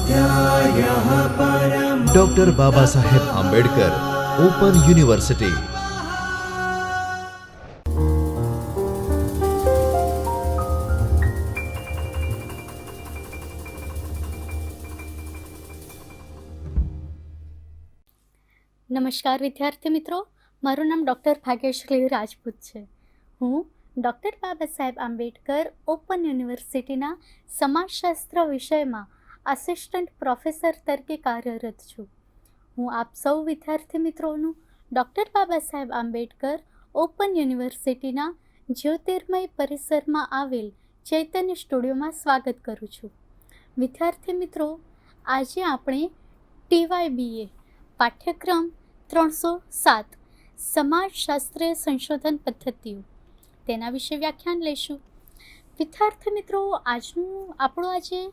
स्वाध्यायः परमः। Doctor Baba Saheb Ambedkar open university. નમસ્કાર વિદ્યાર્થી મિત્રો, મારું નામ ડૉક્ટર ભાગ્યશ્રી રાજપૂત છે. હું ડૉક્ટર બાબા સાહેબ આંબેડકર ઓપન યુનિવર્સિટીના સમાજશાસ્ત્ર વિષયમાં આસિસ્ટન્ટ પ્રોફેસર તરીકે કાર્યરત છું. હું આપ સૌ વિદ્યાર્થી મિત્રોનું ડૉક્ટર બાબા સાહેબ આંબેડકર ઓપન યુનિવર્સિટીના જ્યોતિર્મય પરિસરમાં આવેલ ચૈતન્ય સ્ટુડિયોમાં સ્વાગત કરું છું. વિદ્યાર્થી મિત્રો, આજે આપણે TYBA પાઠ્યક્રમ 307 સમાજશાસ્ત્રીય સંશોધન પદ્ધતિઓ તેના વિશે વ્યાખ્યાન લઈશું. વિદ્યાર્થી મિત્રો, આપણો આજે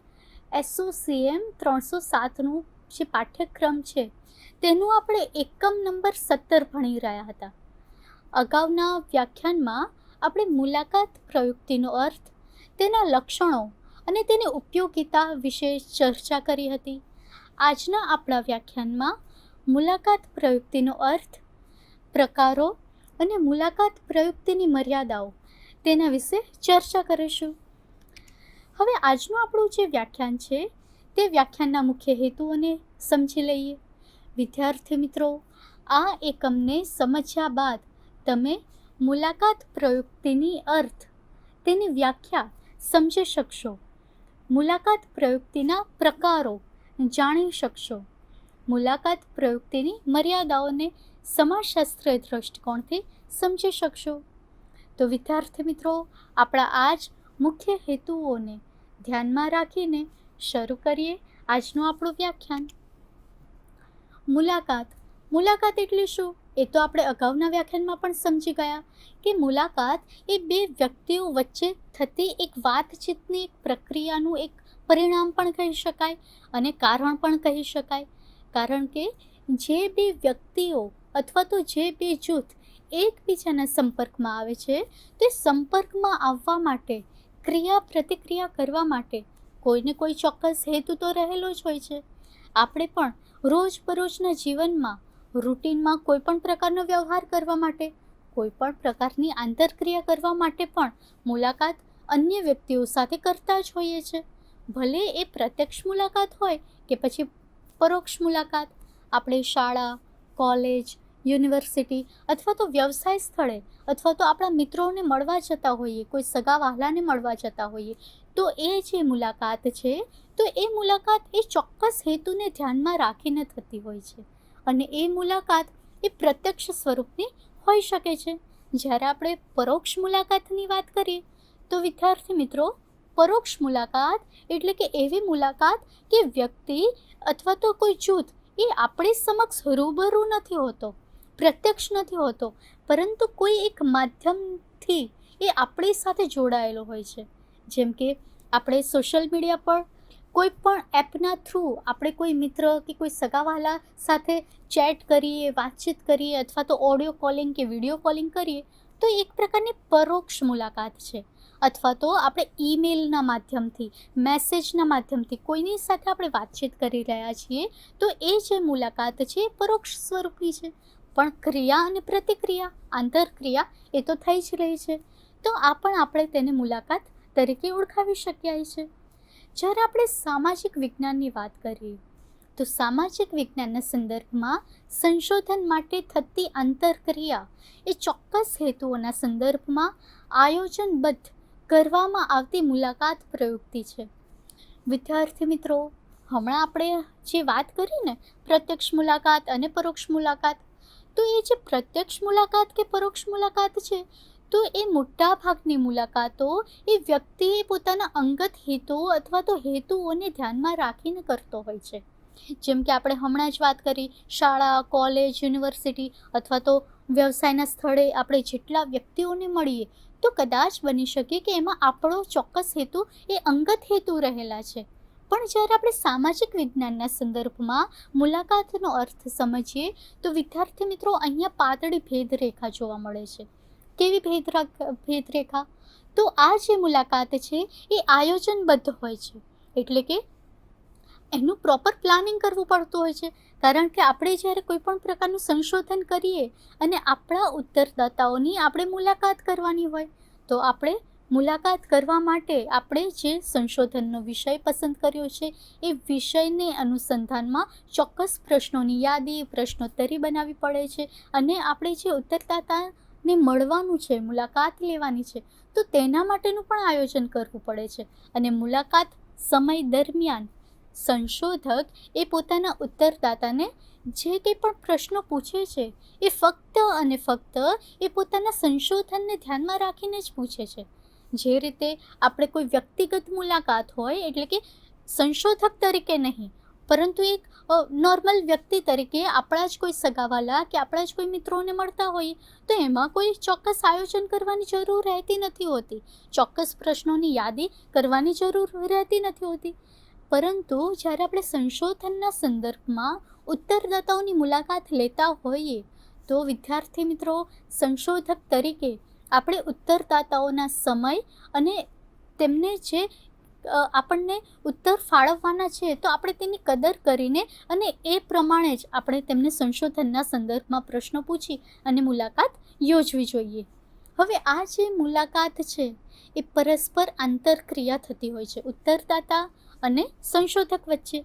SOCM 307નું જે પાઠ્યક્રમ છે તેનું આપણે એકમ નંબર 17 ભણી રહ્યા હતા. અગાઉના વ્યાખ્યાનમાં આપણે મુલાકાત પ્રયુક્તિનો અર્થ, તેના લક્ષણો અને તેની ઉપયોગિતા વિશે ચર્ચા કરી હતી. આજના આપણા વ્યાખ્યાનમાં મુલાકાત પ્રયુક્તિનો અર્થ, પ્રકારો અને મુલાકાત પ્રયુક્તિની મર્યાદાઓ તેના વિશે ચર્ચા કરીશું. હવે આજનું આપણું જે વ્યાખ્યાન છે તે વ્યાખ્યાનના મુખ્ય હેતુઓને સમજી લઈએ. વિદ્યાર્થી મિત્રો, આ એકમને સમજ્યા બાદ તમે મુલાકાત પ્રયુક્તિની અર્થ, તેની વ્યાખ્યા સમજી શકશો. મુલાકાત પ્રયુક્તિના પ્રકારો જાણી શકશો. મુલાકાત પ્રયુક્તિની મર્યાદાઓને સમાજશાસ્ત્રીય દૃષ્ટિકોણથી સમજી શકશો. તો વિદ્યાર્થી મિત્રો, આપણા આ જ મુખ્ય હેતુઓને ધ્યાનમાં રાખીને શરૂ કરીએ આજનું આપણું વ્યાખ્યાન. મુલાકાત એટલે શું? એ તો આપણે અગાઉના વ્યાખ્યાનમાં પણ સમજી ગયા કે મુલાકાત એ બે વ્યક્તિઓ વચ્ચે થતી એક વાતચીતની એક પ્રક્રિયાનું એક પરિણામ પણ કહી શકાય અને કારણ પણ કહી શકાય. કારણ કે જે બે વ્યક્તિઓ અથવા તો જે બે જૂથ એકબીજાના સંપર્કમાં આવે છે તે સંપર્કમાં આવવા માટે, ક્રિયા પ્રતિક્રિયા કરવા માટે કોઈને કોઈ ચોક્કસ હેતુ તો રહેલો જ હોય છે. આપણે પણ રોજબરોજના જીવનમાં, રૂટીનમાં કોઈ પણ પ્રકારનો વ્યવહાર કરવા માટે, કોઈ પણ પ્રકારની આંતરક્રિયા કરવા માટે પણ મુલાકાત અન્ય વ્યક્તિઓ સાથે કરતા જ હોઈએ છીએ. ભલે એ પ્રત્યક્ષ મુલાકાત હોય કે પછી પરોક્ષ મુલાકાત. આપણે શાળા, કોલેજ, યુનિવર્સિટી અથવા તો વ્યવસાય સ્થળે અથવા તો આપણા મિત્રોને મળવા જતા હોઈએ, કોઈ સગા વહાલાને મળવા જતા હોઈએ, તો એ જે મુલાકાત છે તો એ મુલાકાત એ ચોક્કસ હેતુને ધ્યાનમાં રાખીને થતી હોય છે અને એ મુલાકાત એ પ્રત્યક્ષ સ્વરૂપની હોઈ શકે છે. જ્યારે આપણે પરોક્ષ મુલાકાતની વાત કરીએ તો વિદ્યાર્થી મિત્રો, પરોક્ષ મુલાકાત એટલે કે એવી મુલાકાત કે વ્યક્તિ અથવા તો કોઈ જૂથ એ આપણી સમક્ષ રૂબરૂ નથી હોતો, પ્રત્યક્ષ નથી હોતો, પરંતુ કોઈ એક માધ્યમથી એ આપણી સાથે જોડાયેલો હોય છે. જેમ કે આપણે સોશિયલ મીડિયા પર કોઈ પણ એપના થ્રુ આપણે કોઈ મિત્ર કે કોઈ સગાવાલા સાથે ચેટ કરીએ, વાતચીત કરીએ અથવા તો ઓડિયો કોલિંગ કે વિડીયો કોલિંગ કરીએ તો એક પ્રકારની પરોક્ષ મુલાકાત છે. અથવા તો આપણે ઈમેલના માધ્યમથી, મેસેજના માધ્યમથી કોઈની સાથે આપણે વાતચીત કરી રહ્યા છીએ તો એ જે મુલાકાત છે એ પરોક્ષ સ્વરૂપની છે. પણ ક્રિયા અને પ્રતિક્રિયા, આંતરક્રિયા એ તો થઈ જ રહી છે. તો આપણે તેને મુલાકાત તરીકે ઓળખાવી શકીએ છીએ. જ્યારે આપણે સામાજિક વિજ્ઞાનની વાત કરીએ તો સામાજિક વિજ્ઞાનના સંદર્ભમાં સંશોધન માટે થતી આંતરક્રિયા એ ચોક્કસ હેતુઓના સંદર્ભમાં આયોજનબદ્ધ કરવામાં આવતી મુલાકાત પ્રયુક્તિ છે. વિદ્યાર્થી મિત્રો, હમણાં આપણે જે વાત કરી ને પ્રત્યક્ષ મુલાકાત અને પરોક્ષ મુલાકાત, તો એ જે પ્રત્યક્ષ મુલાકાત કે પરોક્ષ મુલાકાત છે તો એ મોટા ભાગની મુલાકાતો એ વ્યક્તિ પોતાના અંગત હિતો અથવા તો હેતુઓને ધ્યાનમાં રાખીને કરતો હોય છે. જેમ કે આપણે હમણાં જ વાત કરી, શાળા, કોલેજ, યુનિવર્સિટી અથવા તો વ્યવસાયના સ્થળે આપણે જેટલા વ્યક્તિઓને મળીએ તો કદાચ બની શકે કે એમાં આપણો ચોક્કસ હેતુ એ અંગત હેતુ રહેલા છે. પણ જ્યારે આપણે સામાજિક વિજ્ઞાનના સંદર્ભમાં મુલાકાતનો અર્થ સમજીએ તો વિદ્યાર્થી મિત્રો, અહીંયા પાતળી ભેદરેખા જોવા મળે છે. કેવી ભેદરેખા? તો આ જે મુલાકાત છે એ આયોજનબદ્ધ હોય છે. એટલે કે એનું પ્રોપર પ્લાનિંગ કરવું પડતું હોય છે. કારણ કે આપણે જ્યારે કોઈ પણ પ્રકારનું સંશોધન કરીએ અને આપણા ઉત્તરદાતાઓની આપણે મુલાકાત કરવાની હોય, તો આપણે મુલાકાત કરવા માટે આપણે જે સંશોધનનો વિષય પસંદ કર્યો છે એ વિષયને અનુસંધાનમાં ચોક્કસ પ્રશ્નોની યાદી, પ્રશ્નોત્તરી બનાવવી પડે છે. અને આપણે જે ઉત્તરદાતાને મળવાનું છે, મુલાકાત લેવાની છે, તો તેના માટેનું પણ આયોજન કરવું પડે છે. અને મુલાકાત સમય દરમિયાન સંશોધક એ પોતાના ઉત્તરદાતાને જે કંઈ પણ પ્રશ્નો પૂછે છે એ ફક્ત અને ફક્ત એ પોતાના સંશોધનને ધ્યાનમાં રાખીને જ પૂછે છે. જે રીતે આપણે કોઈ વ્યક્તિગત મુલાકાત હોય, એટલે કે સંશોધક તરીકે નહીં, પરંતુ એક નોર્મલ વ્યક્તિ તરીકે આપણા જ કોઈ સગાવાલા કે આપણા જ કોઈ મિત્રોને મળતા હોઈએ, તો એમાં કોઈ ચોક્કસ આયોજન કરવાની જરૂર રહેતી નથી હોતી, ચોક્કસ પ્રશ્નોની યાદી કરવાની જરૂર રહેતી નથી હોતી. પરંતુ જ્યારે આપણે સંશોધનના સંદર્ભમાં ઉત્તરદાતાઓની મુલાકાત લેતા હોઈએ, તો વિદ્યાર્થી મિત્રો, સંશોધક તરીકે આપણે ઉત્તરદાતાઓના સમય અને તેમને જે આપણને ઉત્તર ફાળવવાના છે, તો આપણે તેની કદર કરીને અને એ પ્રમાણે જ આપણે તેમને સંશોધનના સંદર્ભમાં પ્રશ્નો પૂછી અને મુલાકાત યોજવી જોઈએ. હવે આ જે મુલાકાત છે એ પરસ્પર આંતરક્રિયા થતી હોય છે ઉત્તરદાતા અને સંશોધક વચ્ચે.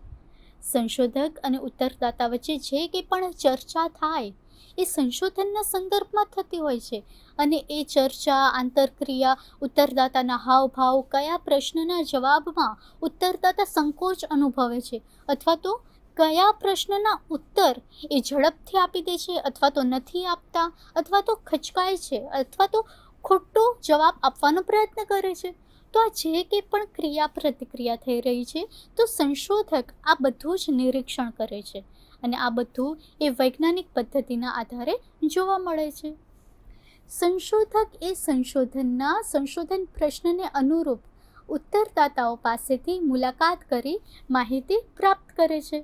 સંશોધક અને ઉત્તરદાતા વચ્ચે જે કંઈ પણ ચર્ચા થાય એ સંશોધનના સંદર્ભમાં થતી હોય છે. અને એ ચર્ચા, આંતરક્રિયા, ઉત્તરદાતાના હાવભાવ, કયા પ્રશ્નના જવાબમાં ઉત્તરદાતા સંકોચ અનુભવે છે, અથવા તો કયા પ્રશ્નના ઉત્તર એ ઝડપથી આપી દે છે, અથવા તો નથી આપતા, અથવા તો ખચકાય છે, અથવા તો ખોટો જવાબ આપવાનો પ્રયત્ન કરે છે. તો આ જે કંઈ પણ ક્રિયા પ્રતિક્રિયા થઈ રહી છે, તો સંશોધક આ બધું જ નિરીક્ષણ કરે છે. અને આ બધું એ વૈજ્ઞાનિક પદ્ધતિના આધારે જોવા મળે છે. સંશોધક એ સંશોધન પ્રશ્નને અનુરૂપ ઉત્તરદાતાઓ પાસેથી મુલાકાત કરી માહિતી પ્રાપ્ત કરે છે.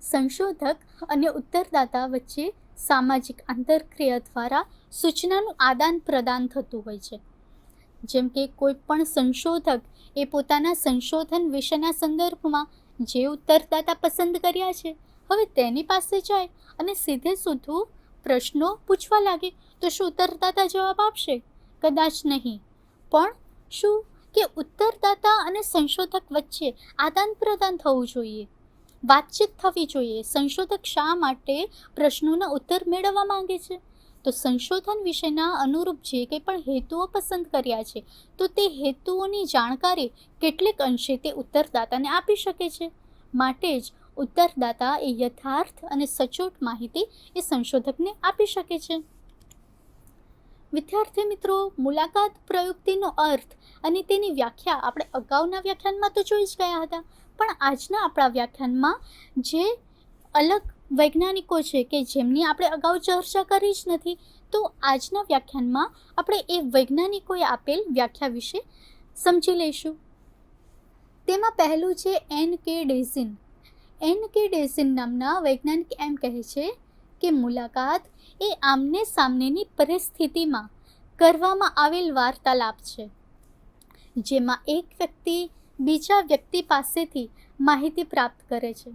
સંશોધક અને ઉત્તરદાતા વચ્ચે સામાજિક આંતરક્રિયા દ્વારા સૂચનાનું આદાન પ્રદાન થતું હોય છે. જેમ કે કોઈ પણ સંશોધક એ પોતાના સંશોધન વિષયના સંદર્ભમાં જે ઉત્તરદાતા પસંદ કર્યા છે, હવે તેની પાસે જાય અને સીધે સીધું પ્રશ્નો પૂછવા લાગે, તો શું ઉત્તરદાતા જવાબ આપશે? કદાચ નહીં. પણ શું કે ઉત્તરદાતા અને સંશોધક વચ્ચે આદાન પ્રદાન થવું જોઈએ, વાતચીત થવી જોઈએ. સંશોધક શા માટે પ્રશ્નોના ઉત્તર મેળવવા માંગે છે? તો સંશોધન વિષયના અનુરૂપ જે કંઈ પણ હેતુઓ પસંદ કર્યા છે, તો તે હેતુઓની જાણકારી કેટલીક અંશે તે ઉત્તરદાતાને આપી શકે છે. માટે જ ઉત્તરદાતા એ યથાર્થ અને સચોટ માહિતી એ સંશોધકને આપી શકે છે. વિદ્યાર્થી મિત્રો, મુલાકાત પ્રયુક્તિનો અર્થ અને તેની વ્યાખ્યા આપણે અગાઉના વ્યાખ્યાનમાં તો જોઈ જ ગયા હતા. પણ આજના આપણા વ્યાખ્યાનમાં જે અલગ વૈજ્ઞાનિકો છે કે જેમની આપણે અગાઉ ચર્ચા કરી જ નથી, તો આજના વ્યાખ્યાનમાં આપણે એ વૈજ્ઞાનિકોએ આપેલ વ્યાખ્યા વિશે સમજી લઈશું. તેમાં પહેલું છે N.K. ડેઝિન. N.K. ડેઝિન નામના વૈજ્ઞાનિક એમ કહે છે કે મુલાકાત એ આમને સામનેની પરિસ્થિતિમાં કરવામાં આવેલ વાર્તાલાપ છે, જેમાં એક વ્યક્તિ બીજા વ્યક્તિ પાસેથી માહિતી પ્રાપ્ત કરે છે.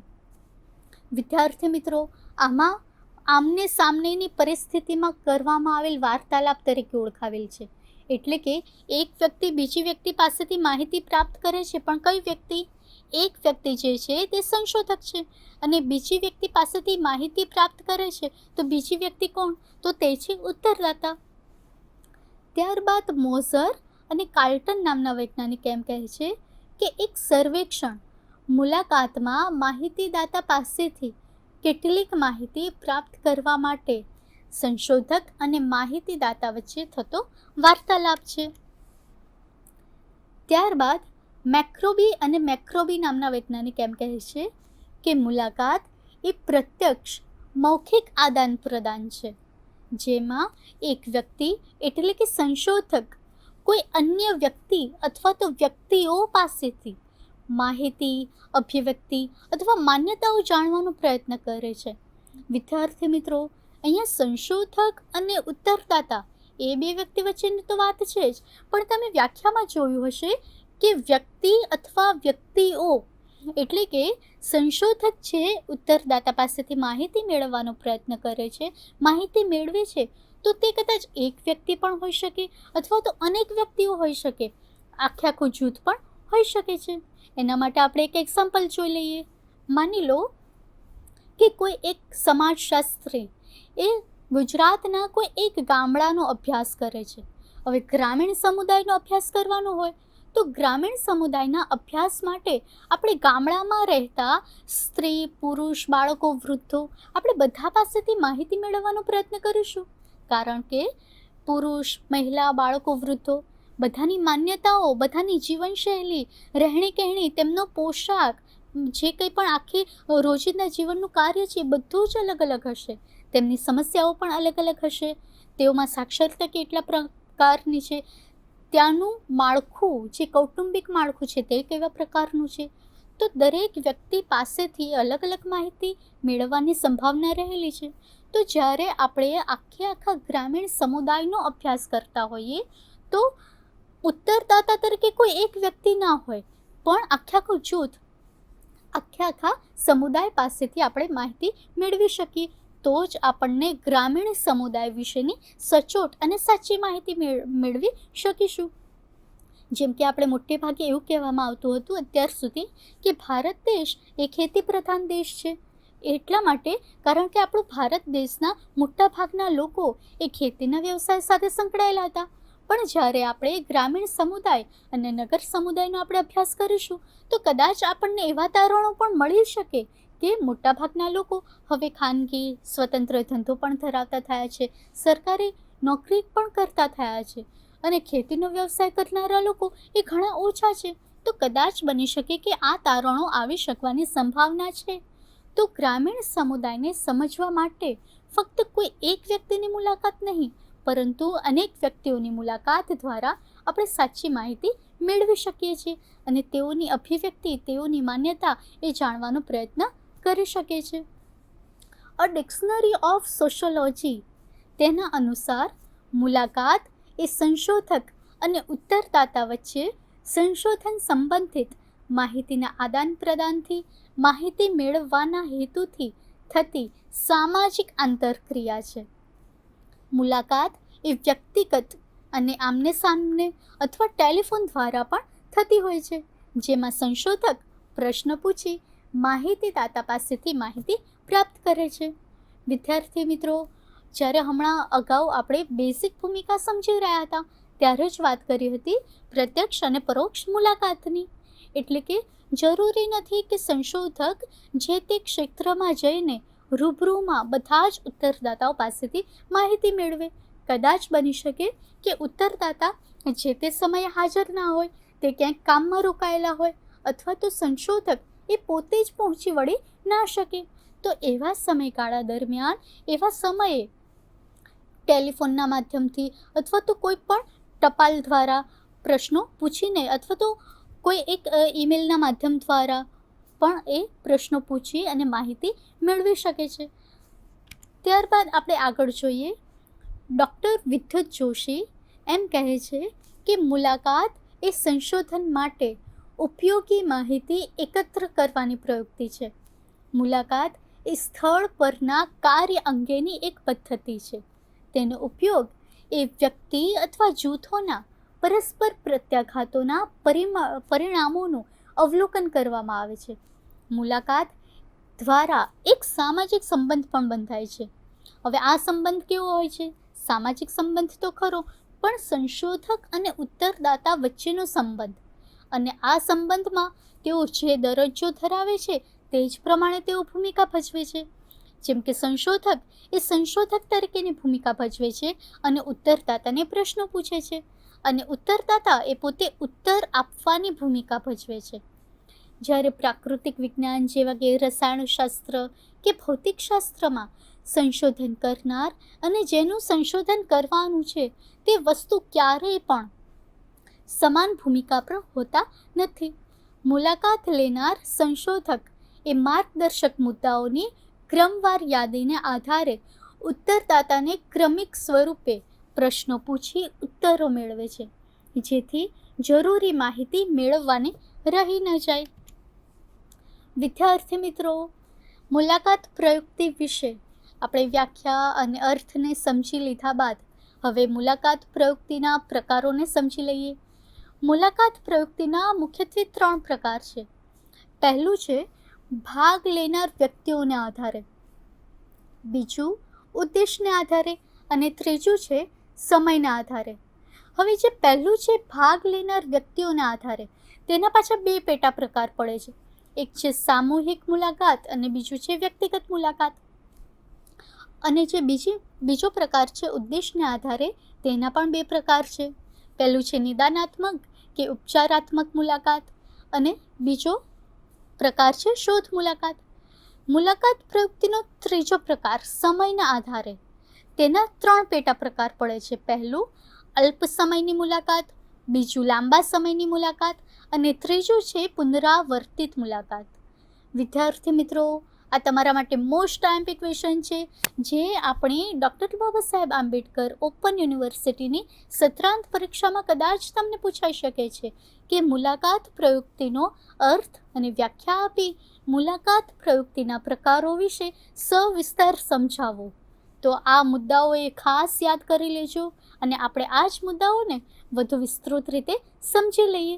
વિદ્યાર્થી મિત્રો, આમાં આમને સામનેની પરિસ્થિતિમાં કરવામાં આવેલ વાર્તાલાપ તરીકે ઓળખાવેલ છે. એટલે કે એક વ્યક્તિ બીજી વ્યક્તિ પાસેથી માહિતી પ્રાપ્ત કરે છે, પણ કઈ વ્યક્તિ? એક વ્યક્તિ જે છે તે સંશોધક છે અને બીજી વ્યક્તિ પાસેથી માહિતી પ્રાપ્ત કરે છે, તો બીજી વ્યક્તિ કોણ? તો તે છે ઉત્તરદાતા. ત્યારબાદ મોઝર અને કાર્લ્ટન નામના વૈજ્ઞાનિક એમ કહે છે કે એક સર્વેક્ષણ મુલાકાતમાં માહિતીદાતા પાસેથી કેટલીક માહિતી પ્રાપ્ત કરવા માટે સંશોધક અને માહિતીદાતા વચ્ચે થતો વાર્તાલાપ છે. ત્યારબાદ મેક્રોબી નામના વૈજ્ઞાનિક એમ કહે છે કે મુલાકાત એ પ્રત્યક્ષ મૌખિક આદાન પ્રદાન છે, જેમાં એક વ્યક્તિ એટલે કે સંશોધક કોઈ અન્ય વ્યક્તિ અથવા તો વ્યક્તિઓ પાસેથી માહિતી, અભિવ્યક્તિ અથવા માન્યતાઓ જાણવાનો પ્રયત્ન કરે છે. વિદ્યાર્થી મિત્રો, અહીંયા સંશોધક અને ઉત્તરદાતા એ બે વ્યક્તિ વચ્ચેની તો વાત છે જ, પણ તમે વ્યાખ્યામાં જોયું હશે કે વ્યક્તિ અથવા વ્યક્તિઓ એટલે કે સંશોધક છે ઉત્તરદાતા પાસેથી માહિતી મેળવવાનો પ્રયત્ન કરે છે, માહિતી મેળવે છે, તો તે કદાચ એક વ્યક્તિ પણ હોઈ શકે અથવા તો અનેક વ્યક્તિઓ હોઈ શકે, આખું જૂથ પણ હોઈ શકે છે. એના માટે આપણે એક એક્ઝામ્પલ જોઈ લઈએ. માની લો કે કોઈ એક સમાજશાસ્ત્રી એ ગુજરાતના કોઈ એક ગામડાનો અભ્યાસ કરે છે. હવે ગ્રામીણ સમુદાયનો અભ્યાસ કરવાનો હોય તો ગ્રામીણ સમુદાયના અભ્યાસ માટે આપણે ગામડામાં રહેતા સ્ત્રી, પુરુષ, બાળકો, વૃદ્ધો આપણે બધા પાસેથી માહિતી મેળવવાનો પ્રયત્ન કરીશું. કારણ કે પુરુષ, મહિલા, બાળકો, વૃદ્ધો બધાની માન્યતાઓ, બધાની જીવનશૈલી, રહેણી કહેણી, તેમનો પોશાક, જે કંઈ પણ આખી રોજિંદા જીવનનું કાર્ય છે એ બધું જ અલગ અલગ હશે. તેમની સમસ્યાઓ પણ અલગ અલગ હશે. તેઓમાં સાક્ષરતા કેટલા પ્રકારની છે, ત્યાંનું માળખું, જે કૌટુંબિક માળખું છે તે કેવા પ્રકારનું છે, તો દરેક વ્યક્તિ પાસેથી અલગ અલગ માહિતી મેળવવાની સંભાવના રહેલી છે. તો જ્યારે આપણે આખા ગ્રામીણ સમુદાયનો અભ્યાસ કરતા હોઈએ તો ઉત્તરદાતા તરીકે કોઈ એક વ્યક્તિ ના હોય, પણ આખું જૂથ, આખા સમુદાય પાસેથી આપણે માહિતી મેળવી શકીએ. તો જ આપણને ગ્રામીણ સમુદાય વિશેની સચોટ અને સાચી માહિતી મેળવી શકીશું. જેમ કે આપણે મોટે ભાગે એવું કહેવામાં આવતું હતું અત્યાર સુધી કે ભારત દેશ એ ખેતી પ્રધાન દેશ છે. એટલા માટે કારણ કે આપણું ભારત દેશના મોટા ભાગના લોકો એ ખેતીના વ્યવસાય સાથે સંકળાયેલા હતા. પણ જ્યારે આપણે ગ્રામીણ સમુદાય અને નગર સમુદાયનો આપણે અભ્યાસ કરીશું તો કદાચ આપણને એવા તારણો પણ મળી શકે કે મોટાભાગના લોકો હવે ખાનગી સ્વતંત્ર ધંધો પણ ધરાવતા થયા છે, સરકારી નોકરી પણ કરતા થયા છે અને ખેતીનો વ્યવસાય કરનારા લોકો એ ઘણા ઓછા છે. તો કદાચ બની શકે કે આ તારણો આવી શકવાની સંભાવના છે. તો ગ્રામીણ સમુદાયને સમજવા માટે ફક્ત કોઈ એક વ્યક્તિની મુલાકાત નહીં, પરંતુ અનેક વ્યક્તિઓની મુલાકાત દ્વારા આપણે સાચી માહિતી મેળવી શકીએ છીએ અને તેઓની અભિવ્યક્તિ, તેઓની માન્યતા એ જાણવાનો પ્રયત્ન કરી શકીએ છીએ. અ ડિક્શનરી ઓફ સોશિયોલોજી તેના અનુસાર મુલાકાત એ સંશોધક અને ઉત્તરદાતા વચ્ચે સંશોધન સંબંધિત માહિતીના આદાન પ્રદાનથી, માહિતી મેળવવાના હેતુથી થતી સામાજિક આંતરક્રિયા છે. મુલાકાત એ વ્યક્તિગત અને આમને સામને અથવા ટેલિફોન દ્વારા પણ થતી હોય છે, જેમાં સંશોધક પ્રશ્ન પૂછી માહિતીદાતા પાસેથી માહિતી પ્રાપ્ત કરે છે. વિદ્યાર્થી મિત્રો, જ્યારે હમણાં અગાઉ આપણે બેઝિક ભૂમિકા સમજી રહ્યા હતા ત્યારે જ વાત કરી હતી પ્રત્યક્ષ અને પરોક્ષ મુલાકાતની. એટલે કે જરૂરી નથી કે સંશોધક જે તે ક્ષેત્રમાં જઈને રૂબરૂમાં બધા જ ઉત્તરદાતાઓ પાસેથી માહિતી મેળવે. કદાચ બની શકે કે ઉત્તરદાતા જે તે સમયે હાજર ના હોય, તે ક્યાંક કામમાં રોકાયેલા હોય અથવા તો સંશોધક એ પોતે જ પહોંચી વળી ના શકે. તો એવા સમયગાળા દરમિયાન, એવા સમયે ટેલિફોનના માધ્યમથી અથવા તો કોઈ પણ ટપાલ દ્વારા પ્રશ્નો પૂછીને અથવા તો કોઈ એક ઈમેલના માધ્યમ દ્વારા પણ એ પ્રશ્નો પૂછી અને માહિતી મેળવી શકે છે. ત્યારબાદ આપણે આગળ જોઈએ. ડૉક્ટર વિદ્યુત જોશી એમ કહે છે કે મુલાકાત એ સંશોધન માટે ઉપયોગી માહિતી એકત્ર કરવાની પ્રવૃત્તિ છે. મુલાકાત એ સ્થળ પરના કાર્ય અંગેની એક પદ્ધતિ છે. તેનો ઉપયોગ એ વ્યક્તિ અથવા જૂથોના પરસ્પર પ્રત્યાઘાતોના પરિણામોનું અવલોકન કરવામાં આવે છે. મુલાકાત દ્વારા એક સામાજિક સંબંધ પણ બંધાય છે. હવે આ સંબંધ કેવો હોય છે? સામાજિક સંબંધ તો ખરો, પણ સંશોધક અને ઉત્તરદાતા વચ્ચેનો સંબંધ. અને આ સંબંધમાં તેઓ જે દરજ્જો ધરાવે છે તે જ પ્રમાણે તેઓ ભૂમિકા ભજવે છે. જેમ કે સંશોધક એ સંશોધક તરીકેની ભૂમિકા ભજવે છે અને ઉત્તરદાતાને પ્રશ્નો પૂછે છે, અને ઉત્તરદાતા એ પોતે ઉત્તર આપવાની ભૂમિકા ભજવે છે. જ્યારે પ્રાકૃતિક વિજ્ઞાન જેવા કે રસાયણશાસ્ત્ર કે ભૌતિકશાસ્ત્રમાં સંશોધન કરનાર અને જેનું સંશોધન કરવાનું છે તે વસ્તુ ક્યારેય પણ સમાન ભૂમિકા પર હોતા નથી. મુલાકાત લેનાર સંશોધક એ માર્ગદર્શક મુદ્દાઓની ક્રમવાર યાદીને આધારે ઉત્તરદાતાને ક્રમિક સ્વરૂપે પ્રશ્નો પૂછી ઉત્તરો મેળવે છે, જેથી જરૂરી માહિતી મેળવવાની રહી ન જાય. વિદ્યાર્થી મિત્રો, મુલાકાત પ્રયુક્તિ વિશે આપણે વ્યાખ્યા અને અર્થને સમજી લીધા બાદ હવે મુલાકાત પ્રયુક્તિના પ્રકારોને સમજી લઈએ. મુલાકાત પ્રયુક્તિના મુખ્યત્વે 3 પ્રકાર છે. પહેલું છે ભાગ લેનાર વ્યક્તિઓને આધારે, બીજું ઉદ્દેશને આધારે અને ત્રીજું છે સમયના આધારે. હવે જે પહેલું છે ભાગ લેનાર વ્યક્તિઓને આધારે, તેના પાછળ 2 પેટા પ્રકાર પડે છે. એક છે સામૂહિક મુલાકાત અને બીજું છે વ્યક્તિગત મુલાકાત. અને જે બીજો પ્રકાર છે ઉદ્દેશને આધારે, તેના પણ 2 પ્રકાર છે. પહેલું છે નિદાનાત્મક કે ઉપચારાત્મક મુલાકાત અને બીજો પ્રકાર છે શોધ મુલાકાત. મુલાકાત પ્રયુક્તિનો ત્રીજો પ્રકાર સમયના આધારે, તેના 3 પેટા પ્રકાર પડે છે. પહેલું અલ્પ સમયની મુલાકાત, બીજું લાંબા સમયની મુલાકાત અને ત્રીજું છે પુનરાવર્તિત મુલાકાત. વિદ્યાર્થી મિત્રો, આ તમારા માટે મોસ્ટ આઈએમપી ક્વેશ્ચન છે, જે આપણે ડૉક્ટર બાબા સાહેબ આંબેડકર ઓપન યુનિવર્સિટીની સત્રાંત પરીક્ષામાં કદાચ તમને પૂછાઈ શકે છે કે મુલાકાત પ્રયુક્તિનો અર્થ અને વ્યાખ્યા આપી મુલાકાત પ્રયુક્તિના પ્રકારો વિશે સવિસ્તાર સમજાવો. તો આ મુદ્દાઓએ ખાસ યાદ કરી લેજો અને આપણે આ જ મુદ્દાઓને વધુ વિસ્તૃત રીતે સમજી લઈએ.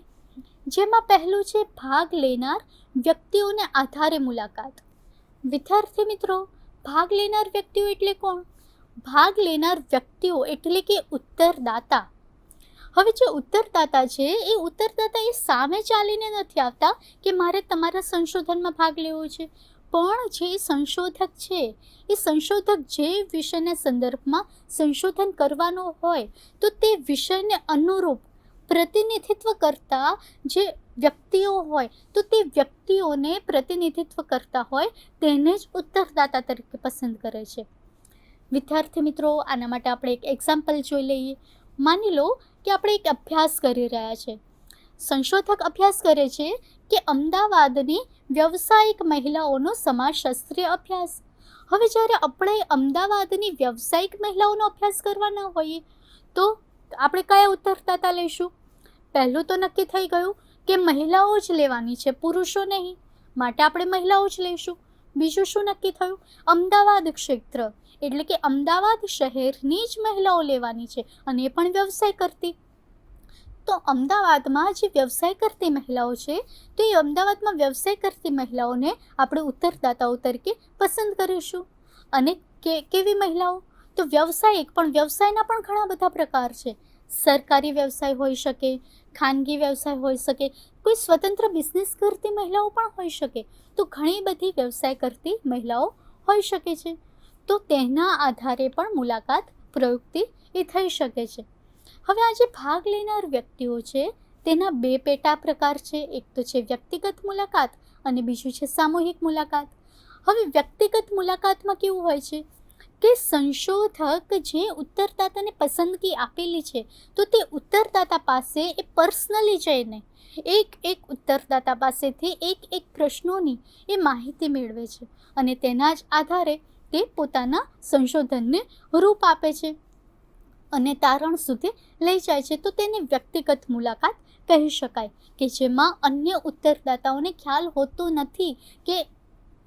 જેમાં પહેલું છે ભાગ લેનાર વ્યક્તિઓને આધારે મુલાકાત. વિદ્યાર્થી મિત્રો, ભાગ લેનાર વ્યક્તિઓ એટલે કોણ? ભાગ લેનાર વ્યક્તિઓ એટલે કે ઉત્તરદાતા. હવે જે ઉત્તરદાતા છે એ સામે ચાલીને નથી આવતા કે મારે તમારા સંશોધનમાં ભાગ લેવો છે, પણ જે સંશોધક છે એ સંશોધક જે વિષયના સંદર્ભમાં સંશોધન કરવાનો હોય તો તે વિષયને અનુરૂપ પ્રતિનિધિત્વ કરતા જે વ્યક્તિઓ હોય તો તે વ્યક્તિઓને પ્રતિનિધિત્વ કરતા હોય તેને જ ઉત્તરદાતા તરીકે પસંદ કરે છે. વિદ્યાર્થી મિત્રો, આના માટે આપણે એક એક્ઝામ્પલ જોઈ લઈએ. માની લો કે આપણે એક અભ્યાસ કરી રહ્યા છે. સંશોધક અભ્યાસ કરે છે કે અમદાવાદની વ્યવસાયિક મહિલાઓનો સમાજશાસ્ત્રીય અભ્યાસ. હવે જ્યારે આપણે અમદાવાદની વ્યવસાયિક મહિલાઓનો અભ્યાસ કરવાના હોઈએ તો આપણે કયા ઉત્તરદાતા લઈશું? પહેલું તો નક્કી થઈ ગયું કે મહિલાઓ જ લેવાની છે, પુરુષો નહીં, માટે આપણે મહિલાઓ જ લઈશું. બીજું શું નક્કી થયું? અમદાવાદ ક્ષેત્ર એટલે કે અમદાવાદ શહેરની જ મહિલાઓ લેવાની છે અને એ પણ વ્યવસાય કરતી. તો અમદાવાદમાં જે વ્યવસાય કરતી મહિલાઓ છે તો એ અમદાવાદમાં વ્યવસાય કરતી મહિલાઓને આપણે ઉત્તરદાતાઓ તરીકે પસંદ કરીશું. અને કેવી મહિલાઓ? તો વ્યવસાયિક, પણ વ્યવસાયના પણ ઘણા બધા પ્રકાર છે. સરકારી વ્યવસાય હોઈ શકે, ખાનગી વ્યવસાય હોઈ શકે, કોઈ સ્વતંત્ર બિઝનેસ કરતી મહિલાઓ પણ હોઈ શકે. તો ઘણી બધી વ્યવસાય કરતી મહિલાઓ હોઈ શકે છે. તો તેના આધારે પણ મુલાકાત પ્રયુક્તિ એ થઈ શકે છે. હવે આ જે ભાગ લેનાર વ્યક્તિઓ છે તેના 2 પેટા પ્રકાર છે. એક તો છે વ્યક્તિગત મુલાકાત અને બીજું છે સામૂહિક મુલાકાત. હવે વ્યક્તિગત મુલાકાતમાં કેવું હોય છે કે સંશોધક જે ઉત્તરદાતાને પસંદગી આપેલી છે તો તે ઉત્તરદાતા પાસે એ પર્સનલી જઈને એક ઉત્તરદાતા પાસેથી એક પ્રશ્નોની એ માહિતી મેળવે છે અને તેના જ આધારે તે પોતાના સંશોધનને રૂપ આપે છે અને તારણ સુધી લઈ જાય છે. તો તેને વ્યક્તિગત મુલાકાત કહી શકાય કે જેમાં અન્ય ઉત્તરદાતાઓને ખ્યાલ હોતો નથી કે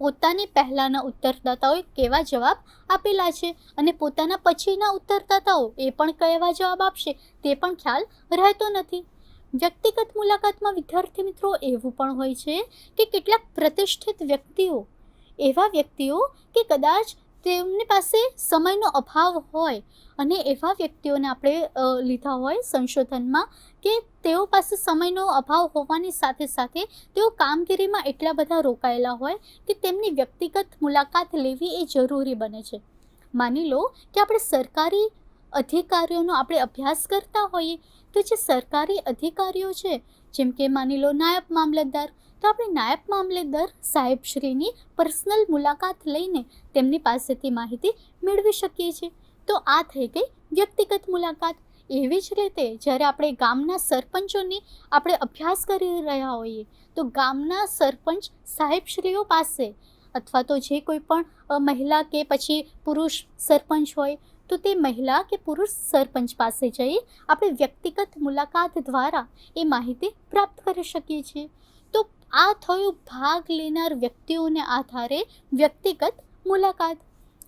પોતાની પહેલાંના ઉત્તરદાતાઓએ કેવા જવાબ આપેલા છે અને પોતાના પછીના ઉત્તરદાતાઓ એ પણ કેવા જવાબ આપશે તે પણ ખ્યાલ રહેતો નથી. વ્યક્તિગત મુલાકાતમાં વિદ્યાર્થી મિત્રો એવું પણ હોય છે કે કેટલાક પ્રતિષ્ઠિત વ્યક્તિઓ, એવા વ્યક્તિઓ કે કદાચ તેમની પાસે સમયનો અભાવ હોય અને એવા વ્યક્તિઓને આપણે લીધા હોય સંશોધનમાં કે તેઓ પાસે સમયનો અભાવ હોવાની સાથે સાથે તેઓ કામગીરીમાં એટલા બધા રોકાયેલા હોય કે તેમની વ્યક્તિગત મુલાકાત લેવી એ જરૂરી બને છે. માની લો કે આપણે સરકારી અધિકારીઓનો આપણે અભ્યાસ કરતા હોઈએ તો જે સરકારી અધિકારીઓ છે, જેમ કે માની લો નાયબ મામલતદાર, તો આપણે નાયબ મામલતદાર સાહેબશ્રીની પર્સનલ મુલાકાત લઈને તેમની પાસેથી માહિતી મેળવી શકીએ છીએ. તો આ થઈ ગઈ વ્યક્તિગત મુલાકાત. એવી જ રીતે જ્યારે આપણે ગામના સરપંચોની આપણે અભ્યાસ કરી રહ્યા હોઈએ તો ગામના સરપંચ સાહેબશ્રીઓ પાસે અથવા તો જે કોઈ પણ મહિલા કે પછી પુરુષ સરપંચ હોય તો તે મહિલા કે પુરુષ સરપંચ પાસે જઈ આપણે વ્યક્તિગત મુલાકાત દ્વારા એ માહિતી પ્રાપ્ત કરી શકીએ છીએ. તો આ થયું ભાગ લેનાર વ્યક્તિઓને આધારે વ્યક્તિગત મુલાકાત.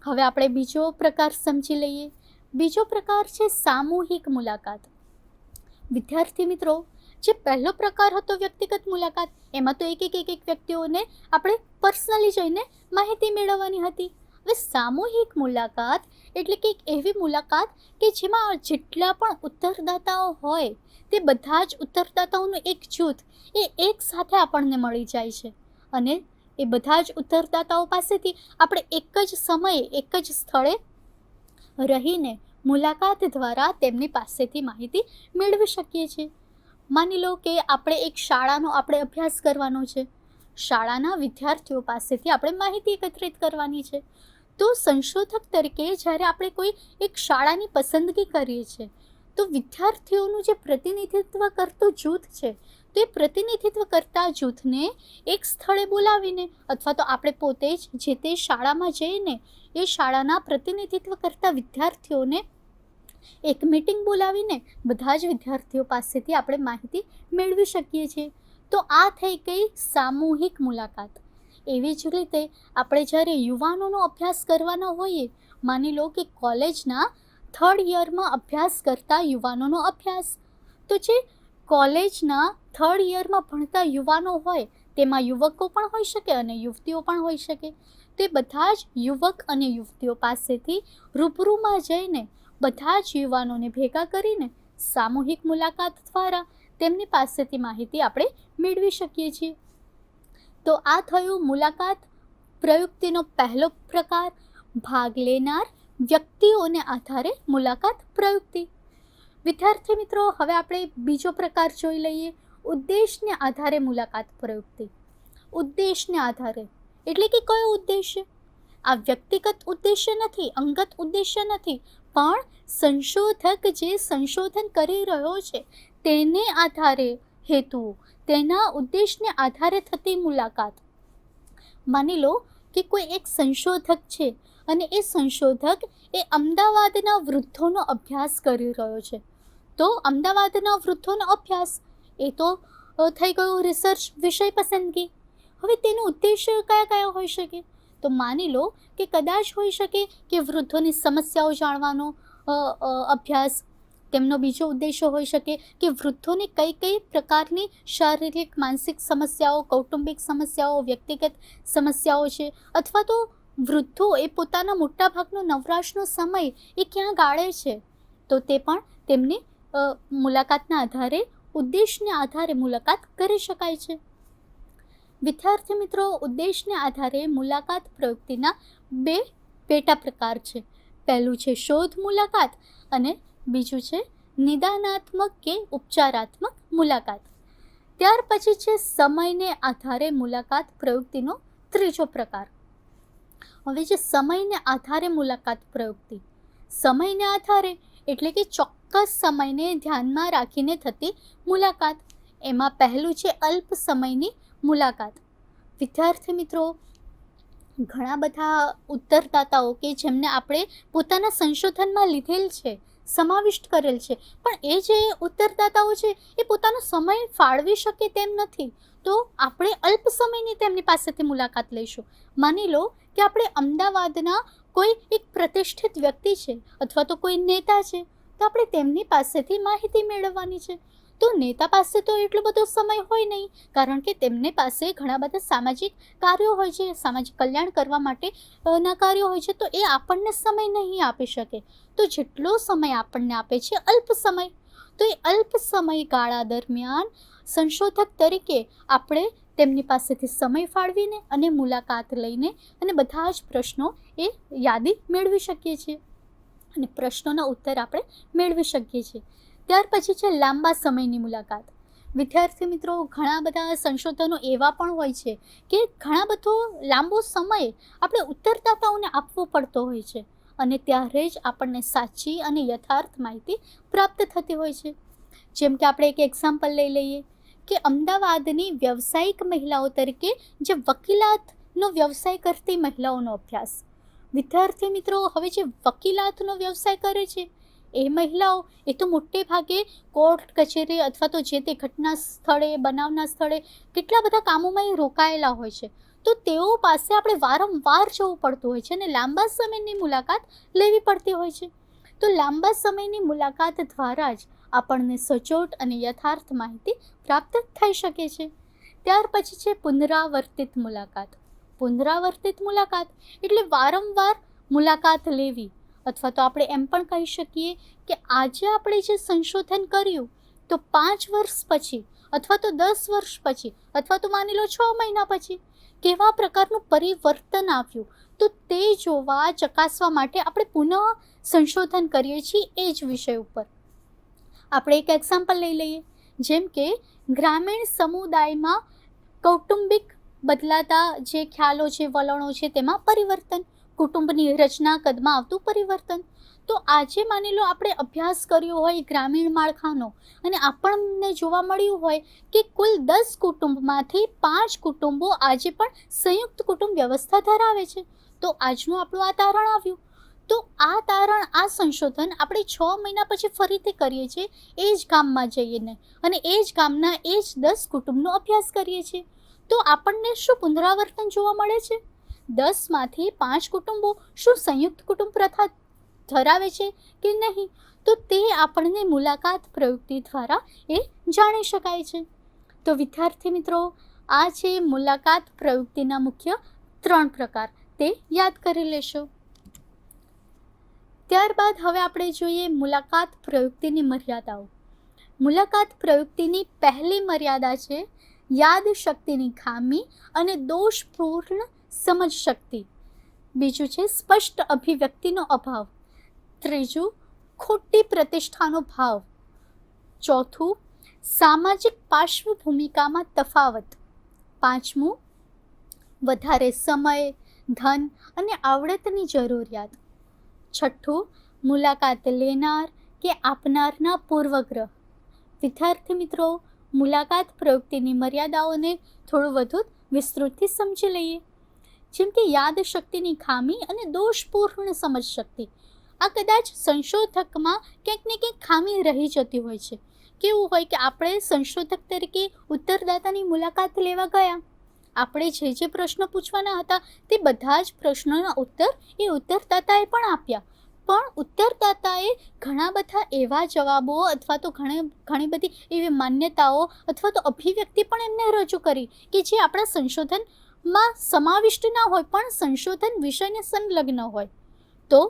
હવે આપણે બીજો પ્રકાર સમજી લઈએ. બીજો પ્રકાર છે સામૂહિક મુલાકાત. વિદ્યાર્થી મિત્રો, જે પહેલો પ્રકાર હતો વ્યક્તિગત મુલાકાત, એમાં તો એક વ્યક્તિઓને આપણે પર્સનલી જઈને માહિતી મેળવવાની હતી. હવે સામૂહિક મુલાકાત એટલે કે એક એવી મુલાકાત કે જેમાં જેટલા પણ ઉત્તરદાતાઓ હોય તે બધા જ ઉત્તરદાતાઓનું એક જૂથ એ એક સાથે આપણને મળી જાય છે અને એ બધા જ ઉત્તરદાતાઓ પાસેથી આપણે એક જ સમયે એક જ સ્થળે રહીને મુલાકાત દ્વારા તેમની પાસેથી માહિતી મેળવી શકીએ છીએ. માની લો કે આપણે એક શાળાનો અભ્યાસ કરવાનો છે. શાળાના વિદ્યાર્થીઓ પાસેથી આપણે માહિતી એકત્રિત કરવાની છે. તો સંશોધક તરીકે જ્યારે આપણે કોઈ એક શાળાની પસંદગી કરીએ છીએ તો વિદ્યાર્થીઓનું જે પ્રતિનિધિત્વ કરતું જૂથ છે તો એ પ્રતિનિધિત્વ કરતા જૂથને એક સ્થળે બોલાવીને અથવા તો આપણે પોતે જ જે તે શાળામાં જઈને એ શાળાના પ્રતિનિધિત્વ કરતા વિદ્યાર્થીઓને એક મીટિંગ બોલાવીને બધા જ વિદ્યાર્થીઓ પાસેથી આપણે માહિતી મેળવી શકીએ છીએ. તો આ થઈ ગઈ સામૂહિક મુલાકાત. એવી જ રીતે આપણે જ્યારે યુવાનોનો અભ્યાસ કરવાનો હોઈએ, માની લો કે કોલેજના 3rd યરમાં અભ્યાસ કરતા યુવાનોનો અભ્યાસ, તો જે કોલેજના 3rd યરમાં ભણતા યુવાનો હોય તેમાં યુવકો પણ હોઈ શકે અને યુવતીઓ પણ હોઈ શકે. તે બધા જ યુવક અને યુવતીઓ પાસેથી રૂબરૂમાં જઈને બધા જ યુવાનોને ભેગા કરીને સામૂહિક મુલાકાત દ્વારા તેમની પાસેથી માહિતી આપણે મેળવી શકીએ છીએ. તો આ થયું મુલાકાત પ્રયુક્તિનો પહેલો પ્રકાર, ભાગ લેનાર વ્યક્તિઓને આધારે મુલાકાત પ્રયુક્તિ. વિદ્યાર્થી મિત્રો, હવે આપણે બીજો પ્રકાર જોઈ લઈએ, ઉદ્દેશને આધારે મુલાકાત પ્રયુક્તિ. ઉદ્દેશને આધારે એટલે કે કયો ઉદ્દેશ્ય? આ વ્યક્તિગત ઉદ્દેશ્ય નથી, અંગત ઉદ્દેશ્ય નથી, પણ સંશોધક જે સંશોધન કરી રહ્યો છે તેને આધારે હેતુ, તેના ઉદ્દેશને આધારે થતી મુલાકાત. માની લો કે કોઈ એક સંશોધક છે અને એ સંશોધક એ અમદાવાદના વૃદ્ધોનો અભ્યાસ કરી રહ્યો છે. તો અમદાવાદના વૃદ્ધોનો અભ્યાસ એ તો થઈ ગયું રિસર્ચ વિષય પસંદગી. હવે તેનો ઉદ્દેશ્ય કયા હોઈ શકે? તો માની લો કે કદાચ હોઈ શકે કે વૃદ્ધોની સમસ્યાઓ જાણવાનો અભ્યાસ. તેમનો બીજો ઉદ્દેશ્ય હોઈ શકે કે વૃદ્ધોને કઈ પ્રકારની શારીરિક માનસિક સમસ્યાઓ, કૌટુંબિક સમસ્યાઓ, વ્યક્તિગત સમસ્યાઓ છે, અથવા તો વૃદ્ધો એ પોતાના મોટાભાગનો નવરાશનો સમય એ ક્યાં ગાળે છે, તો તે પણ તેમની મુલાકાતના આધારે, ઉદ્દેશને આધારે મુલાકાત કરી શકાય છે. વિદ્યાર્થી મિત્રો, ઉદ્દેશને આધારે મુલાકાત પ્રયુક્તિના 2 પેટા પ્રકાર છે. પહેલું છે શોધ મુલાકાત અને બીજું છે નિદાનાત્મક કે ઉપચારાત્મક મુલાકાત. ત્યાર પછી છે સમયને આધારે મુલાકાત પ્રયુક્તિનો ત્રીજો પ્રકાર. હવે જે સમયને આધારે મુલાકાત પ્રયુક્તિ, સમયને આધારે એટલે કે ચોક્કસ સમયને ધ્યાનમાં રાખીને થતી મુલાકાત. એમાં પહેલું છે અલ્પ સમયની મુલાકાત. વિદ્યાર્થી મિત્રો, ઘણા બધા ઉત્તરદાતાઓ કે જેમને આપણે પોતાના સંશોધનમાં લીધેલ છે, સમાવિષ્ટ કરેલ છે, પણ એ જે ઉત્તરદાતાઓ છે એ પોતાનો સમય ફાળવી શકે તેમ નથી. તો આપણે અલ્પ સમયની તેમની પાસેથી મુલાકાત લઈશું. માની લો કે આપણે અમદાવાદના કોઈ એક પ્રતિષ્ઠિત વ્યક્તિ છે અથવા તો કોઈ નેતા છે, તો આપણે તેમની પાસેથી માહિતી મેળવવાની છે. તો નેતા પાસે તો એટલો બધો સમય હોય નહીં, કારણ કે તેમને પાસે ઘણા બધા સામાજિક કાર્યો હોય છે, સામાજિક કલ્યાણ કરવા માટે ના કાર્યો હોય છે, તો એ આપણને સમય નહીં આપી શકે. તો જેટલો સમય આપણને આપે છે અલ્પ સમય, તો એ અલ્પ સમયગાળા દરમિયાન સંશોધક તરીકે આપણે તેમની પાસેથી સમય ફાળવીને અને મુલાકાત લઈને અને બધા જ પ્રશ્નો એ યાદી મેળવી શકીએ છીએ અને પ્રશ્નોના ઉત્તર આપણે મેળવી શકીએ છીએ. ત્યાર પછી છે લાંબા સમયની મુલાકાત. વિદ્યાર્થી મિત્રો, ઘણા બધા સંશોધનો એવા પણ હોય છે કે ઘણા બધો લાંબો સમય આપણે ઉત્તરદાતાઓને આપવો પડતો હોય છે અને ત્યારે જ આપણને સાચી અને યથાર્થ માહિતી પ્રાપ્ત થતી હોય છે. જેમ કે આપણે એક એક્ઝામ્પલ લઈ લઈએ કે અમદાવાદની વ્યવસાયિક મહિલાઓ તરીકે જે વકીલાતનો વ્યવસાય કરતી મહિલાઓનો અભ્યાસ. વિદ્યાર્થી મિત્રો, હવે જે વકીલાતનો વ્યવસાય કરે છે એ મહિલાઓ એ તો મોટે ભાગે કોર્ટ કચેરી અથવા તો જે તે ઘટના સ્થળે બનાવના સ્થળે કેટલા બધા કામોમાં એ રોકાયેલા હોય છે, તો તેઓ પાસે આપણે વારંવાર જવું પડતું હોય છે અને લાંબા સમયની મુલાકાત લેવી પડતી હોય છે. તો લાંબા સમયની મુલાકાત દ્વારા જ આપણને સચોટ અને યથાર્થ માહિતી પ્રાપ્ત થઈ શકે છે. ત્યાર પછી છે પુનરાવર્તિત મુલાકાત. પુનરાવર્તિત મુલાકાત એટલે વારંવાર મુલાકાત લેવી, અથવા તો આપણે એમ પણ કહી શકીએ કે આજે આપણે જે સંશોધન કર્યું તો 5 વર્ષ પછી અથવા તો 10 વર્ષ પછી અથવા તો માની લો 6 મહિના પછી કેવા પ્રકારનું પરિવર્તન આવ્યું, તો તે જોવા ચકાસવા માટે આપણે પુનઃ સંશોધન કરીએ છીએ એ જ વિષય ઉપર. આપણે એક એક્ઝામ્પલ લઈ લઈએ, જેમ કે ગ્રામીણ સમુદાયમાં કૌટુંબિક બદલાતા જે ખ્યાલો છે, વલણો છે, તેમાં પરિવર્તન, કુટુંબની રચના કદમાં આવતું પરિવર્તન. તો આજે માની લો આપણે અભ્યાસ કર્યો હોય ગ્રામીણ માળખાનો અને આપણને જોવા મળ્યું હોય કે કુલ 10 કુટુંબમાંથી 5 કુટુંબો આજે પણ સંયુક્ત કુટુંબ વ્યવસ્થા ધરાવે છે. તો આજનું આપણું આ તારણ આવ્યું. તો આ તારણ, આ સંશોધન આપણે 6 મહિના પછી ફરીથી કરીએ છીએ એ જ ગામમાં જઈને અને એ જ ગામના એ જ 10 કુટુંબનો અભ્યાસ કરીએ છીએ. તો આપણને શું પુનરાવર્તન જોવા મળે છે? 10માંથી 5 કુટુંબો શું સંયુક્ત કુટુંબ પ્રથા ધરાવે છે કે નહીં? તો તે આપણને મુલાકાત પ્રવૃત્તિ દ્વારા એ જાણી શકાય છે. તો વિદ્યાર્થી મિત્રો, આ છે મુલાકાત પ્રવૃત્તિના મુખ્ય 3 પ્રકાર, તે યાદ કરી લેશો. ત્યારબાદ હવે આપણે જોઈએ મુલાકાત પ્રવૃત્તિની મર્યાદાઓ. મુલાકાત પ્રવૃત્તિની પહેલી મર્યાદા છે યાદશક્તિની ખામી અને દોષપૂર્ણ સમજ શક્તિ. બીજું છે સ્પષ્ટ અભિવ્યક્તિનો અભાવ. ત્રીજું ખોટી પ્રતિષ્ઠાનો ભાવ. ચોથું સામાજિક પાર્શ્વભૂમિકામાં તફાવત. પાંચમું વધારે સમય, ધન અને આવડતની જરૂરિયાત. છઠ્ઠું મુલાકાત લેનાર કે આપનારના પૂર્વગ્રહ. વિદ્યાર્થી મિત્રો, મુલાકાત પ્રવૃત્તિની મર્યાદાઓને થોડું વધુ વિસ્તૃતથી સમજી લઈએ. જેમ કે યાદશક્તિની ખામી અને દોષપૂર્ણ સમજ શક્તિ. આ કદાચ સંશોધકમાં ક્યાંક ને ક્યાંક ખામી રહી જતી હોય છે. કેવું હોય કે આપણે સંશોધક તરીકે ઉત્તરદાતાની મુલાકાત લેવા ગયા, આપણે જે પ્રશ્નો પૂછવાના હતા તે બધા જ પ્રશ્નોના ઉત્તર એ ઉત્તરદાતાએ પણ આપ્યા, પણ ઉત્તરદાતાએ ઘણા બધા એવા જવાબો અથવા તો ઘણી બધી એવી માન્યતાઓ અથવા તો અભિવ્યક્તિ પણ એમને રજૂ કરી કે જે આપણા સંશોધનમાં સમાવિષ્ટ ના હોય પણ સંશોધન વિષયને સંલગ્ન હોય. તો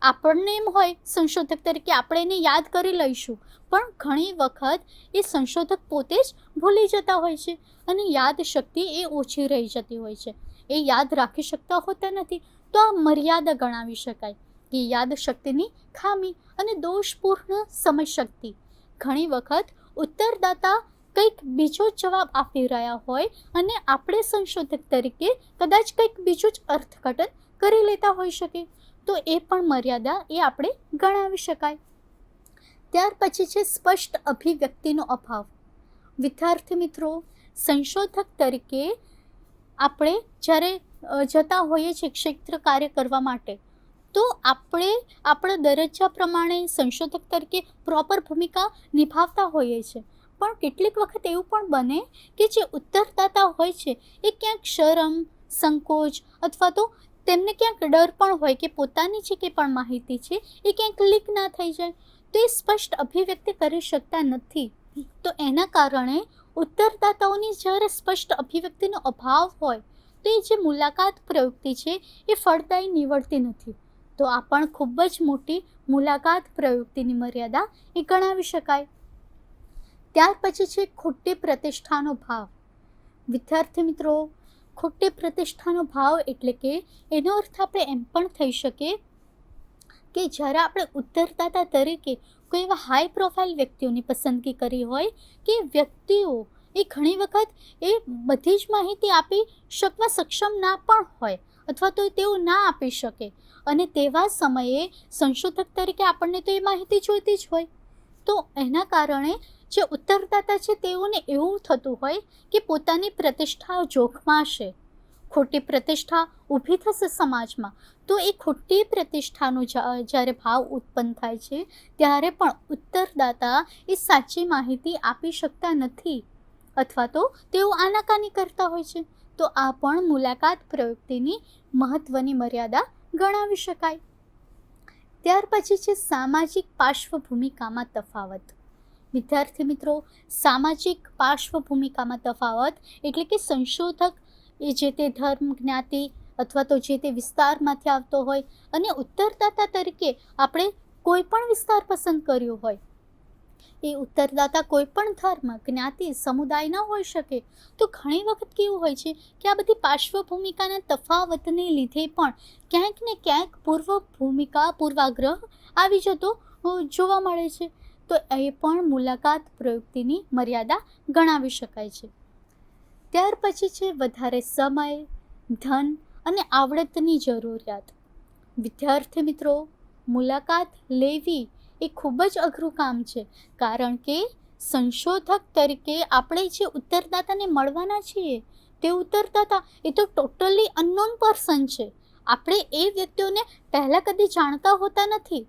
આપણને એમ હોય સંશોધક તરીકે આપણે એને યાદ કરી લઈશું, પણ ઘણી વખત એ સંશોધક પોતે જ ભૂલી જતા હોય છે અને યાદશક્તિ એ ઓછી રહી જતી હોય છે, એ યાદ રાખી શકતા હોતા નથી. તો આ મર્યાદા ગણાવી શકાય કે યાદશક્તિની ખામી અને દોષપૂર્ણ સમજશક્તિ. ઘણી વખત ઉત્તરદાતા કંઈક બીજો જવાબ આપી રહ્યા હોય અને આપણે સંશોધક તરીકે કદાચ કંઈક બીજું જ અર્થઘટન કરી લેતા હોઈ શકે, તો એ પણ મર્યાદા એ આપણે ગણાવી શકાય. ત્યાર પછી છે સ્પષ્ટ અભિવ્યક્તિનો અભાવ. વિદ્યાર્થી મિત્રો, સંશોધક તરીકે આપણે જ્યારે જતા હોઈએ છીએ ક્ષેત્ર કાર્ય કરવા માટે, તો આપણે આપણા દરજ્જા પ્રમાણે સંશોધક તરીકે પ્રોપર ભૂમિકા નિભાવતા હોઈએ છીએ, પણ કેટલીક વખત એવું પણ બને કે જે ઉત્તરદાતા હોય છે એ ક્યાંક શરમ, સંકોચ અથવા તો તેમને ક્યાંક ડર પણ હોય કે પોતાની જે કંઈ પણ માહિતી છે એ ક્યાંક લીક ના થઈ જાય, તો એ સ્પષ્ટ અભિવ્યક્તિ કરી શકતા નથી. તો એના કારણે ઉત્તરદાતાઓની જ્યારે સ્પષ્ટ અભિવ્યક્તિનો અભાવ હોય તો એ જે મુલાકાત પ્રવૃત્તિ છે એ ફળદાયી નીવડતી નથી. તો આ પણ ખૂબ જ મોટી મુલાકાત પ્રવૃત્તિની મર્યાદા એ ગણાવી શકાય. ત્યાર પછી છે ખોટી પ્રતિષ્ઠાનો ભાવ. વિદ્યાર્થી મિત્રો, ખોટી પ્રતિષ્ઠાનો ભાવ એટલે કે એનો અર્થ આપણે એમ પણ થઈ શકે કે જ્યારે આપણે ઉત્તરદાતા તરીકે કોઈ એવા હાઈ પ્રોફાઇલ વ્યક્તિઓની પસંદગી કરી હોય કે વ્યક્તિઓ એ ઘણી વખત એ બધી જ માહિતી આપી શકવા સક્ષમ ના પણ હોય અથવા તો તેઓ ના આપી શકે, અને તેવા સમયે સંશોધક તરીકે આપણને તો એ માહિતી જોઈતી જ હોય. તો એના કારણે જે ઉત્તરદાતા છે તેઓને એવું થતું હોય કે પોતાની પ્રતિષ્ઠા જોખમાશે, ખોટી પ્રતિષ્ઠા ઊભી થશે સમાજમાં, તો એ ખોટી પ્રતિષ્ઠાનો જ્યારે ભાવ ઉત્પન્ન થાય છે ત્યારે પણ ઉત્તરદાતા એ સાચી માહિતી આપી શકતા નથી અથવા તો તેઓ આનાકાની કરતા હોય છે. તો આ પણ મુલાકાત પ્રયુક્તિની મહત્વની મર્યાદા ગણાવી શકાય. ત્યાર પછી છે સામાજિક પાર્શ્વભૂમિકામાં તફાવત. વિદ્યાર્થી મિત્રો, સામાજિક પાર્શ્વભૂમિકામાં તફાવત એટલે કે સંશોધક એ જે તે ધર્મ, જ્ઞાતિ અથવા તો જે તે વિસ્તારમાંથી આવતો હોય અને ઉત્તરદાતા તરીકે આપણે કોઈ પણ વિસ્તાર પસંદ કર્યો હોય, એ ઉત્તરદાતા કોઈ પણ ધર્મ, જ્ઞાતિ, સમુદાય ન હોઈ શકે. તો ઘણી વખત કેવું હોય છે કે આ બધી પાર્શ્વભૂમિકાના તફાવતને લીધે પણ ક્યાંક ને ક્યાંક પૂર્વાગ્રહ આવી જતો જોવા મળે છે. તો એ પણ મુલાકાત પ્રયુક્તિની મર્યાદા ગણાવી શકાય છે. ત્યાર પછી છે વધારે સમય, ધન અને આવડતની જરૂરિયાત. વિદ્યાર્થી મિત્રો, મુલાકાત લેવી એ ખૂબ જ અઘરું કામ છે, કારણ કે સંશોધક તરીકે આપણે જે ઉત્તરદાતાને મળવાના છીએ તે ઉત્તરદાતા એ તો ટોટલી અનનોન પર્સન છે. આપણે એ વ્યક્તિઓને પહેલાં કદી જાણતા હોતા નથી.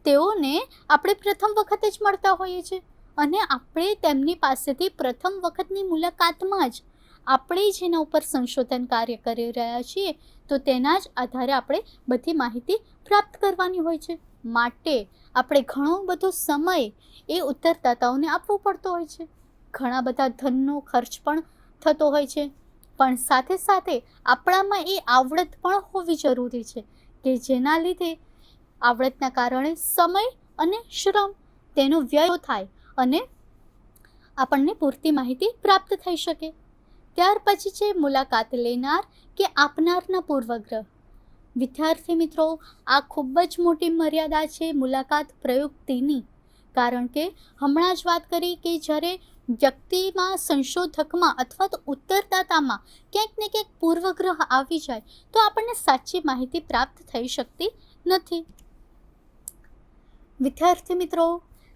તેઓને આપણે પ્રથમ વખત જ મળતા હોઈએ છીએ અને આપણે તેમની પાસેથી પ્રથમ વખતની મુલાકાતમાં જ આપણે જેના ઉપર સંશોધન કાર્ય કરી રહ્યા છીએ તો તેના જ આધારે આપણે બધી માહિતી પ્રાપ્ત કરવાની હોય છે. માટે આપણે ઘણો બધો સમય એ ઉત્તરદાતાઓને આપવો પડતો હોય છે. ઘણા બધા ધનનો ખર્ચ પણ થતો હોય છે, પણ સાથે સાથે આપણામાં એ આવડત પણ હોવી જરૂરી છે કે જેના લીધે આવડતના કારણે સમય અને શ્રમ તેનો વ્યય થાય અને આપણને પૂરતી માહિતી પ્રાપ્ત થઈ શકે. ત્યાર પછી છે મુલાકાત લેનાર કે આપનારના પૂર્વગ્રહ. વિદ્યાર્થી મિત્રો, આ ખૂબ જ મોટી મર્યાદા છે મુલાકાત પ્રયુક્તિની, કારણ કે હમણાં જ વાત કરી કે જ્યારે વ્યક્તિમાં, સંશોધકમાં અથવા તો ઉત્તરદાતામાં ક્યાંક ને ક્યાંક પૂર્વગ્રહ આવી જાય તો આપણને સાચી માહિતી પ્રાપ્ત થઈ શકતી નથી. વિદ્યાર્થી મિત્રો,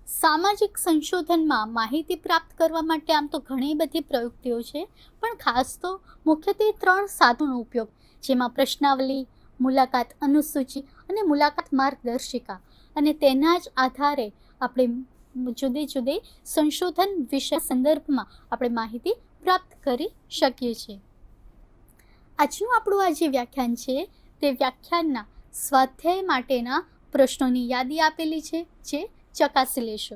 સામાજિક સંશોધનમાં માહિતી પ્રાપ્ત કરવા માટે આમ તો ઘણી બધી પ્રયુક્તિઓ છે, પણ ખાસ તો મુખ્યત્વે 3 સાધનોનો ઉપયોગ, જેમાં પ્રશ્નાવલી, મુલાકાત અનુસૂચિ અને મુલાકાત માર્ગદર્શિકા, અને તેના જ આધારે આપણે જુદી જુદી સંશોધન વિષય સંદર્ભમાં આપણે માહિતી પ્રાપ્ત કરી શકીએ છીએ. આજનું આપણું આ જે વ્યાખ્યાન છે તે વ્યાખ્યાનના સ્વાધ્યાય માટેના પ્રશ્નોની યાદી આપેલી છે, જે ચકાસી લેશો.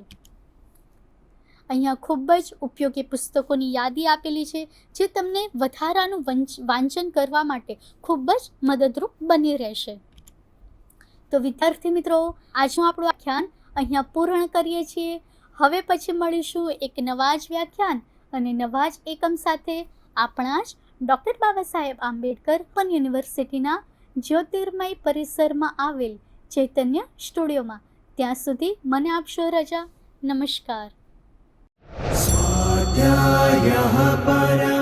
અહીંયા ખૂબ જ ઉપયોગી પુસ્તકોની યાદી આપેલી છે જે તમને વધારાનું વાંચન કરવા માટે ખૂબ જ મદદરૂપ બની રહેશે. તો વિદ્યાર્થી મિત્રો, આજનું આપણું વ્યાખ્યાન અહીંયા પૂર્ણ કરીએ છીએ. હવે પછી મળીશું એક નવા જ વ્યાખ્યાન અને નવા જ એકમ સાથે આપણા જ ડૉક્ટર બાબા સાહેબ આંબેડકર ઓપન યુનિવર્સિટીના જ્યોતિર્મય પરિસરમાં આવેલ ચૈતન્ય સ્ટુડિયોમાં. ત્યાં સુધી મને આપશો રજા. નમસ્કાર. स्वाध्यायः परः